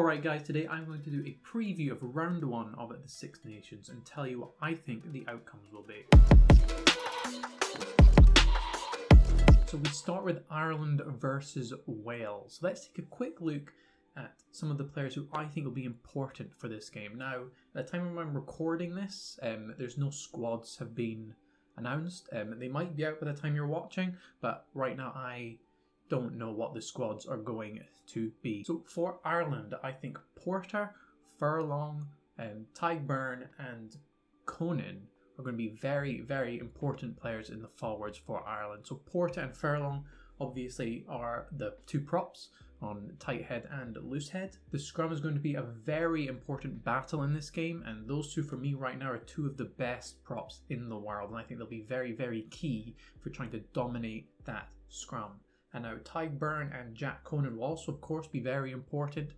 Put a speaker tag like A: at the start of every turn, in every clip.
A: Alright guys, today I'm going to do a preview of round 1 of the Six Nations and tell you what I think the outcomes will be. So we start with Ireland versus Wales. So let's take a quick look at some of the players who I think will be important for this game. Now, at the time when I'm recording this, there's no squads have been announced. They might be out by the time you're watching, but right now I don't know what the squads are going to be. So for Ireland, I think Porter, Furlong, Tyburn and Conan are going to be very, very important players in the forwards for Ireland. So Porter and Furlong obviously are the two props on tight head and loose head. The scrum is going to be a very important battle in this game, and those two for me right now are two of the best props in the world, and I think they'll be very, very key for trying to dominate that scrum. And now Tyburn and Jack Conan will also of course be very important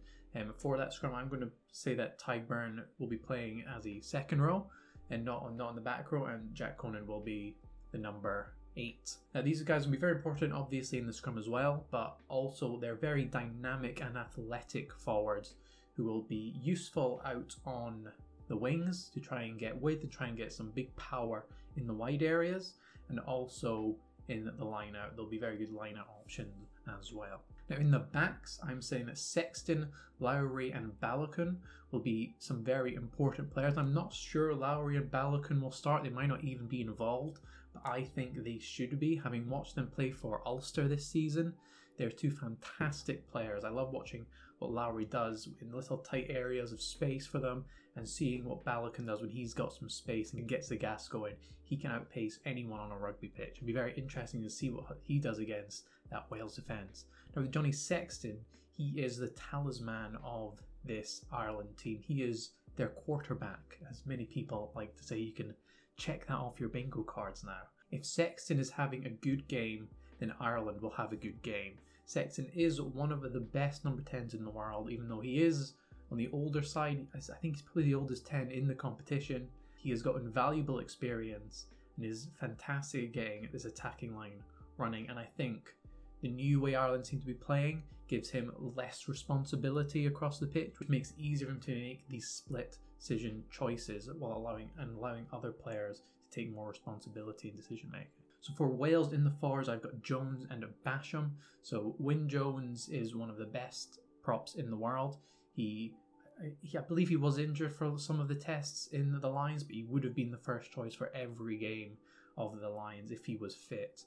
A: for that scrum. I'm going to say that Tyburn will be playing as a second row and not in the back row, and Jack Conan will be the number 8. Now these guys will be very important obviously in the scrum as well, but also they're very dynamic and athletic forwards who will be useful out on the wings to try and get width, to try and get some big power in the wide areas, and also in the line out. There'll be very good line out options as well. Now in the backs, I'm saying that Sexton, Lowry and Baloucoune will be some very important players. I'm not sure Lowry and Baloucoune will start. They might not even be involved, but I think they should be, having watched them play for Ulster this season. They're two fantastic players. I love watching what Lowry does in little tight areas of space for them, and seeing what Baloucoune does when he's got some space and gets the gas going. He can outpace anyone on a rugby pitch. It'd be very interesting to see what he does against that Wales defence. Now with Johnny Sexton, he is the talisman of this Ireland team. He is their quarterback, as many people like to say. You can check that off your bingo cards now. If Sexton is having a good game, then Ireland will have a good game. Sexton is one of the best number 10s in the world, even though he is on the older side. I think he's probably the oldest 10 in the competition. He has got invaluable experience and is fantastic at getting this attacking line running, and I think the new way Ireland seem to be playing gives him less responsibility across the pitch, which makes it easier for him to make these split decision choices while allowing other players to take more responsibility in decision making. So for Wales in the forwards, I've got Jones and Basham. So Wyn Jones is one of the best props in the world. I believe he was injured for some of the tests in the Lions, but he would have been the first choice for every game of the Lions if he was fit.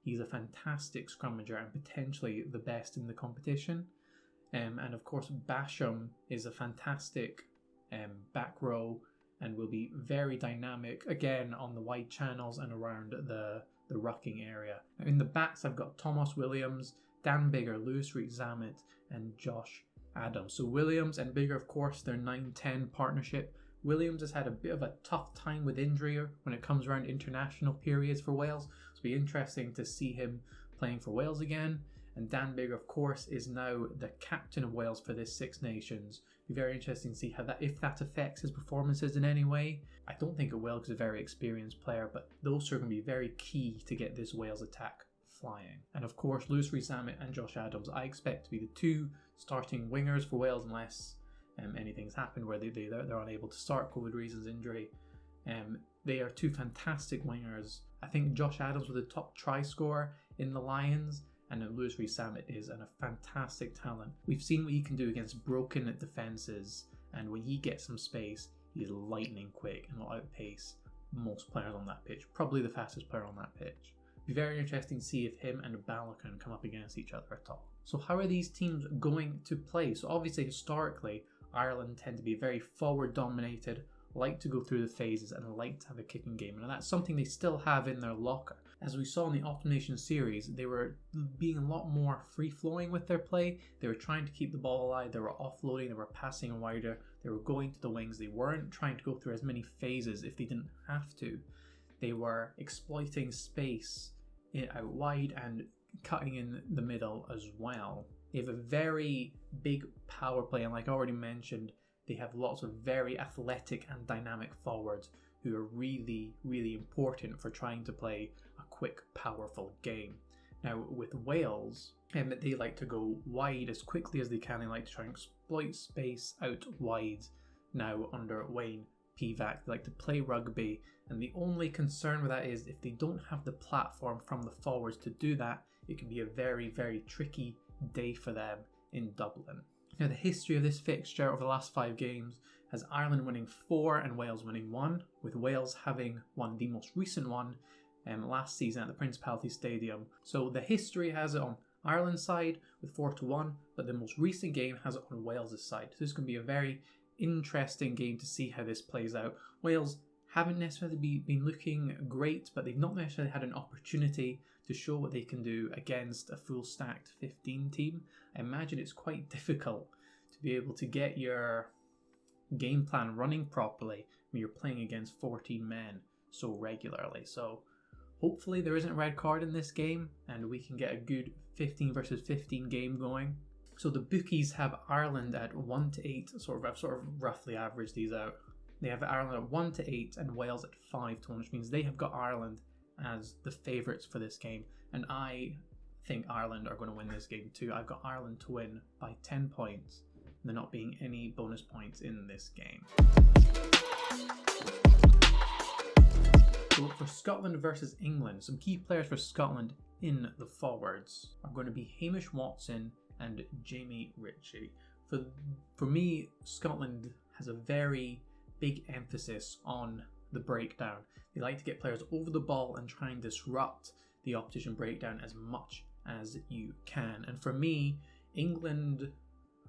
A: He's a fantastic scrummager and potentially the best in the competition. And of course Basham is a fantastic back row and will be very dynamic again on the wide channels and around the rucking area. Now in the backs, I've got Thomas Williams, Dan Biggar, Lewis Reed-Zammit and Josh Adams. So Williams and Biggar, of course, their 9-10 partnership. Williams has had a bit of a tough time with injury when it comes around international periods for Wales. So it'll be interesting to see him playing for Wales again. And Dan Biggar, of course, is now the captain of Wales for this Six Nations. It'll be very interesting to see how if that affects his performances in any way. I don't think it will because he's a very experienced player, but those two are going to be very key to get this Wales attack flying. And of course, Lewis Reed-Zammit and Josh Adams, I expect to be the two starting wingers for Wales unless anything's happened where they're unable to start, COVID reasons, injury. They are two fantastic wingers. I think Josh Adams was the top try scorer in the Lions, and Lewis Reed-Zammit is a fantastic talent. We've seen what he can do against broken defences, and when he gets some space, he's lightning quick and will outpace most players on that pitch. Probably the fastest player on that pitch. Be very interesting to see if him and Baloucoune come up against each other at all. So how are these teams going to play? So obviously historically, Ireland tend to be very forward dominated, like to go through the phases and like to have a kicking game, and that's something they still have in their locker. As we saw in the Autumn Nations series, they were being a lot more free-flowing with their play. They were trying to keep the ball alive, they were offloading, they were passing wider, they were going to the wings. They weren't trying to go through as many phases if they didn't have to. They were exploiting space out wide and cutting in the middle as well. They have a very big power play, and like I already mentioned, they have lots of very athletic and dynamic forwards who are really, really important for trying to play a quick, powerful game. Now with Wales, They like to go wide as quickly as they can. They like to try and exploit space out wide. Now under Wayne Pivac, they like to play rugby, and the only concern with that is if they don't have the platform from the forwards to do that, it can be a very, very tricky day for them in Dublin. Now the history of this fixture over the last 5 games has Ireland winning 4 and Wales winning 1, with Wales having won the most recent one last season at the Principality Stadium. So the history has it on Ireland's side with 4-1, but the most recent game has it on Wales' side. So this is going to be a very interesting game to see how this plays out. Wales haven't necessarily been looking great, but they've not necessarily had an opportunity to show what they can do against a full stacked 15 team. I imagine it's quite difficult to be able to get your game plan running properly when you're playing against 14 men so regularly. So hopefully there isn't a red card in this game and we can get a good 15 versus 15 game going. So the bookies have Ireland at 1-8, I've sort of roughly averaged these out. They have Ireland at 1-8 and Wales at 5-1, which means they have got Ireland as the favourites for this game. And I think Ireland are going to win this game too. I've got Ireland to win by 10 points. There not being any bonus points in this game. So for Scotland versus England, some key players for Scotland in the forwards are going to be Hamish Watson and Jamie Ritchie. For me, Scotland has a very big emphasis on the breakdown. They like to get players over the ball and try and disrupt the opposition breakdown as much as you can. And for me, England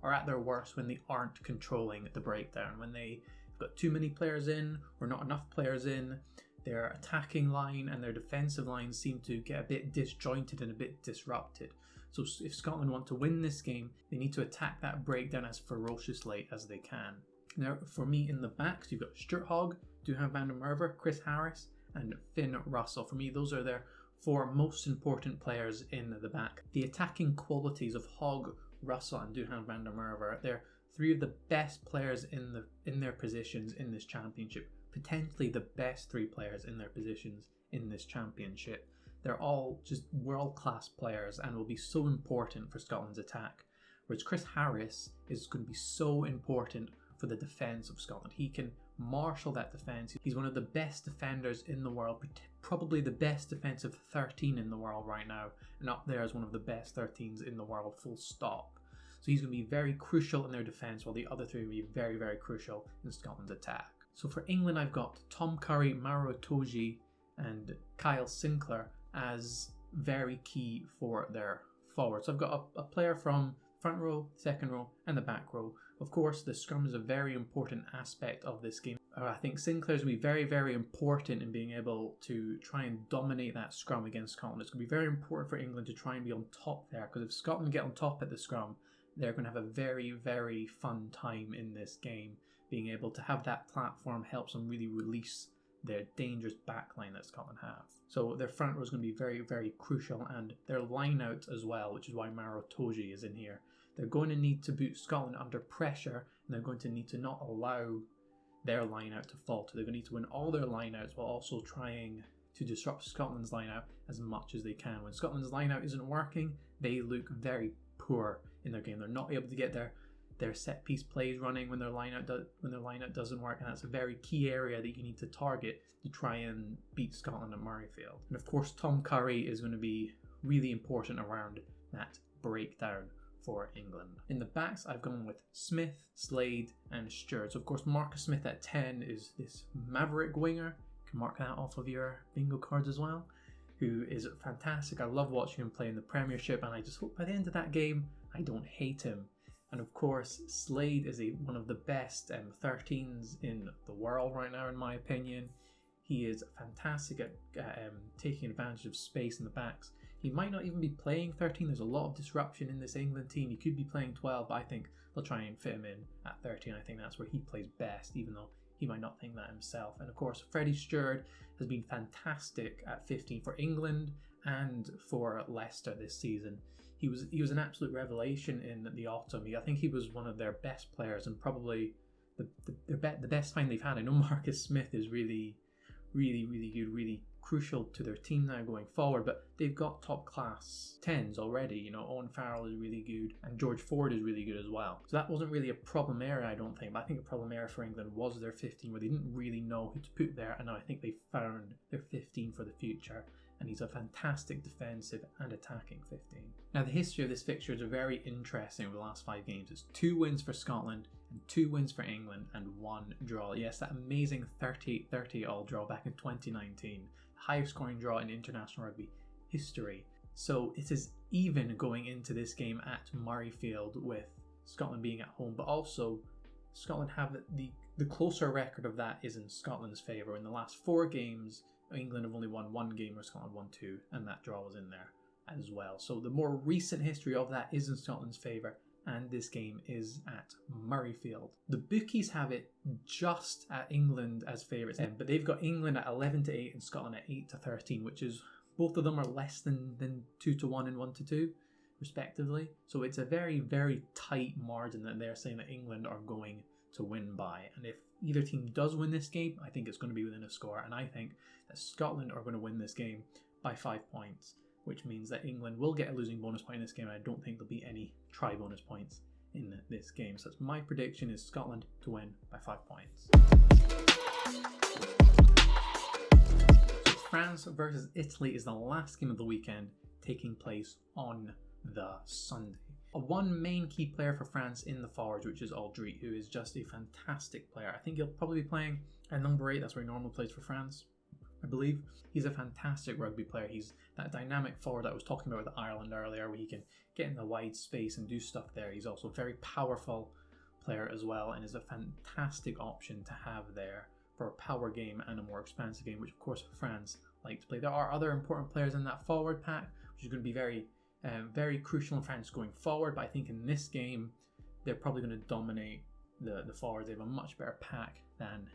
A: are at their worst when they aren't controlling the breakdown, when they've got too many players in or not enough players in. Their attacking line and their defensive line seem to get a bit disjointed and a bit disrupted. So if Scotland want to win this game, they need to attack that breakdown as ferociously as they can. Now, for me in the backs, you've got Stuart Hogg, Duhan van der Merwe, Chris Harris, and Finn Russell. For me, those are their 4 most important players in the back. The attacking qualities of Hogg, Russell, and Duhan van der Merwe, they're 3 of the best players in their positions in this championship. Potentially the best 3 players in their positions in this championship. They're all just world-class players and will be so important for Scotland's attack. Whereas Chris Harris is going to be so important for the defence of Scotland. He can marshal that defence. He's one of the best defenders in the world, probably the best defensive 13 in the world right now, and up there as one of the best 13s in the world, full stop. So he's going to be very crucial in their defence, while the other 3 will be very, very crucial in Scotland's attack. So for England, I've got Tom Curry, Maro Itoje, and Kyle Sinclair as very key for their forwards. So I've got a player from front row, second row, and the back row. Of course, the scrum is a very important aspect of this game. I think Sinclair's will be very, very important in being able to try and dominate that scrum against Scotland. It's going to be very important for England to try and be on top there, because if Scotland get on top at the scrum, they're going to have a very, very fun time in this game. Being able to have that platform helps them really release their dangerous backline that Scotland have. So their front row is going to be very, very crucial, and their line out as well, which is why Maro Itoje is in here. They're going to need to put Scotland under pressure, and they're going to need to not allow their line out to falter. They're going to need to win all their line outs while also trying to disrupt Scotland's line out as much as they can. When Scotland's line out isn't working, they look very poor in their game. They're not able to get their set piece plays running when their line out doesn't work, and that's a very key area that you need to target to try and beat Scotland at Murrayfield. And of course, Tom Curry is going to be really important around that breakdown for England. In the backs, I've gone with Smith, Slade, and Stewart. So of course, Marcus Smith at 10 is this maverick winger. You can mark that off of your bingo cards as well. Who is fantastic. I love watching him play in the Premiership, and I just hope by the end of that game I don't hate him. And of course, Slade is one of the best 13s in the world right now, in my opinion. He is fantastic at taking advantage of space in the backs. He might not even be playing 13. There's a lot of disruption in this England team. He could be playing 12, but I think they'll try and fit him in at 13. I think that's where he plays best, even though he might not think that himself. And of course, Freddie Stewart has been fantastic at 15 for England and for Leicester this season. He was an absolute revelation in the autumn. I think he was one of their best players and probably the best find they've had. I know Marcus Smith is really good, really crucial to their team now going forward, but they've got top class 10s already. You know, Owen Farrell is really good and George Ford is really good as well. So that wasn't really a problem area, I don't think, but I think a problem area for England was their 15, where they didn't really know who to put there, and now I think they found their 15 for the future, and he's a fantastic defensive and attacking 15. Now the history of this fixture is very interesting over the last 5 games. It's 2 wins for Scotland and 2 wins for England and 1 draw. Yes, that amazing 38-30 all draw back in 2019, the highest scoring draw in international rugby history. So it is even going into this game at Murrayfield, with Scotland being at home, but also Scotland have the closer record of that is in Scotland's favour. In the last 4 games, England have only won 1 game where Scotland won 2, and that draw was in there as well. So the more recent history of that is in Scotland's favour, and this game is at Murrayfield. The bookies have it just at England as favourites, but they've got England at 11-8 and Scotland at 8-13, which is, both of them are less than 2-1 and 1-2 respectively. So it's a very, very tight margin that they're saying that England are going to win by. And if either team does win this game, I think it's going to be within a score, and I think that Scotland are going to win this game by 5 points, which means that England will get a losing bonus point in this game. I don't think there'll be any try bonus points in this game. So that's my prediction, is Scotland to win by 5 points. So France versus Italy is the last game of the weekend, taking place on the Sunday. One main key player for France in the forwards, which is Aldrit, who is just a fantastic player. I think he'll probably be playing at number 8. That's where he normally plays for France, I believe. He's a fantastic rugby player. He's that dynamic forward that I was talking about with Ireland earlier, where he can get in the wide space and do stuff there. He's also a very powerful player as well, and is a fantastic option to have there for a power game and a more expansive game, which of course France like to play. There are other important players in that forward pack, which is going to be very crucial in France going forward, but I think in this game they're probably going to dominate the forwards. They have a much better pack than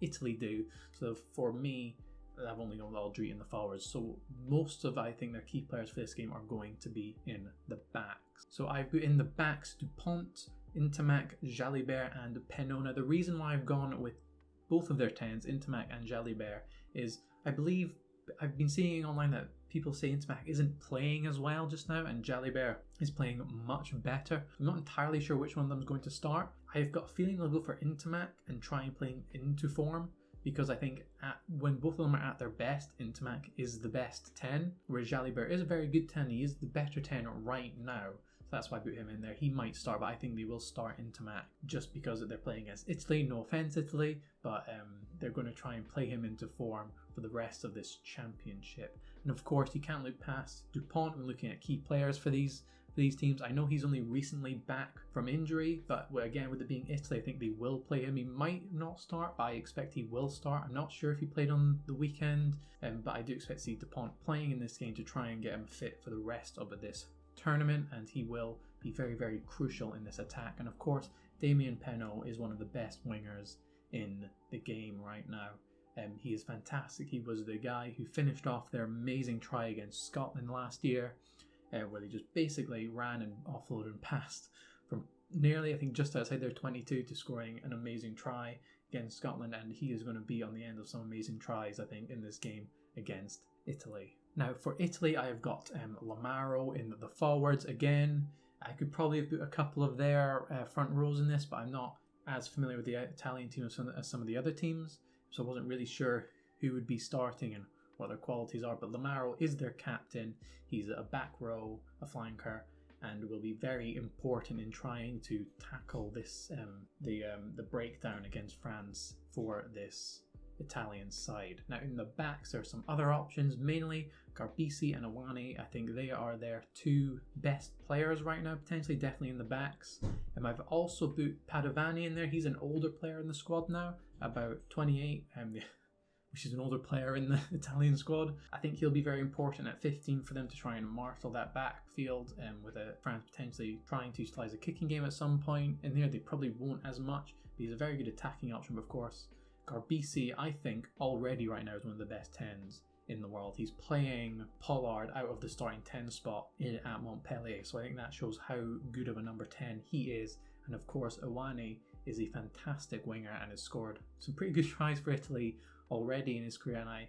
A: Italy do. So for me, I've only gone with Aldrit in the forwards. So most of, I think, their key players for this game are going to be in the backs. So I've put in the backs Dupont, Ntamack, Jalibert and Penaud. Now the reason why I've gone with both of their 10s, Ntamack and Jalibert, is I believe I've been seeing online that people say Ntamack isn't playing as well just now, and Jalibert is playing much better. I'm not entirely sure which one of them is going to start. I've got a feeling they'll go for Ntamack and try and play him into form, because I think when both of them are at their best, Ntamack is the best 10, whereas Jalibert is a very good 10. He is the better 10 right now. So that's why I put him in there. He might start, but I think they will start Ntamack just because they're playing against Italy. No offense, Italy, but they're going to try and play him into form for the rest of this championship. And of course, you can't look past Dupont when looking at key players for these teams. I know he's only recently back from injury, but again, with it being Italy, I think they will play him. He might not start, but I expect he will start. I'm not sure if he played on the weekend, but I do expect to see Dupont playing in this game to try and get him fit for the rest of this tournament, and he will be very, very crucial in this attack. And of course, Damien Penaud is one of the best wingers in the game right now. He is fantastic. He was the guy who finished off their amazing try against Scotland last year, where they just basically ran and offloaded and passed from nearly, I think, just outside their 22 to scoring an amazing try against Scotland, and he is going to be on the end of some amazing tries, I think, in this game against Italy. Now for Italy, I have got Lamaro in the forwards again. I could probably have put a couple of their front rows in this, but I'm not as familiar with the Italian team as some of the other teams, so I wasn't really sure who would be starting and what their qualities are. But Lamaro is their captain. He's a back row, a flanker, and will be very important in trying to tackle this the breakdown against France for this Italian side. Now in the backs there are some other options, mainly Garbisi and Awani. I think they are their 2 best players right now, potentially definitely in the backs. I've also put Padovani in there. He's an older player in the squad now, about 28, which is an older player in the Italian squad. I think he'll be very important at 15 for them to try and marshal that backfield, with France potentially trying to utilize a kicking game at some point. In there they probably won't as much, but he's a very good attacking option. But of course, Garbisi, I think, already right now is one of the best 10s in the world. He's playing Pollard out of the starting 10 spot at Montpellier, so I think that shows how good of a number 10 he is. And of course, Awani is a fantastic winger and has scored some pretty good tries for Italy already in his career, and I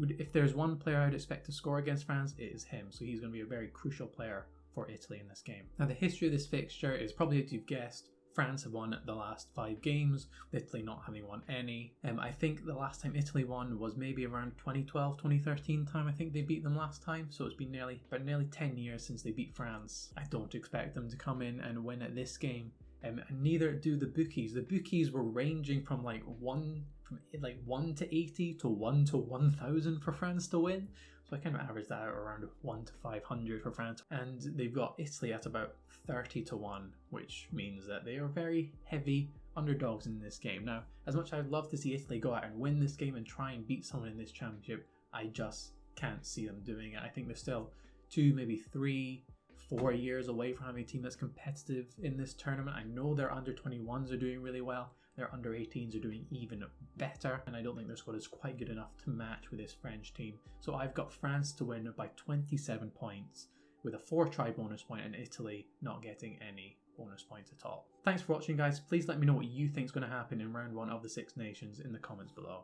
A: if there's one player I'd expect to score against France, it is him. So he's going to be a very crucial player for Italy in this game. Now, the history of this fixture is probably, as you've guessed, France have won the last 5 games, with Italy not having won any. I think the last time Italy won was maybe around 2012, 2013 time. I think they beat them last time, so it's been about nearly 10 years since they beat France. I don't expect them to come in and win at this game, and neither do the bookies. The bookies were ranging from like 1 to 80 to 1 to 1,000 for France to win. So I kind of averaged that out around 1 to 500 for France. And they've got Italy at about 30 to 1, which means that they are very heavy underdogs in this game. Now, as much as I'd love to see Italy go out and win this game and try and beat someone in this championship, I just can't see them doing it. I think they're still 2, maybe 3, 4 years away from having a team that's competitive in this tournament. I know their under 21s are doing really well. Their under 18s are doing even better, and I don't think their squad is quite good enough to match with this French team. So I've got France to win by 27 points with a 4-try bonus point, and Italy not getting any bonus points at all. Thanks for watching, guys. Please let me know what you think is going to happen in round 1 of the Six Nations in the comments below.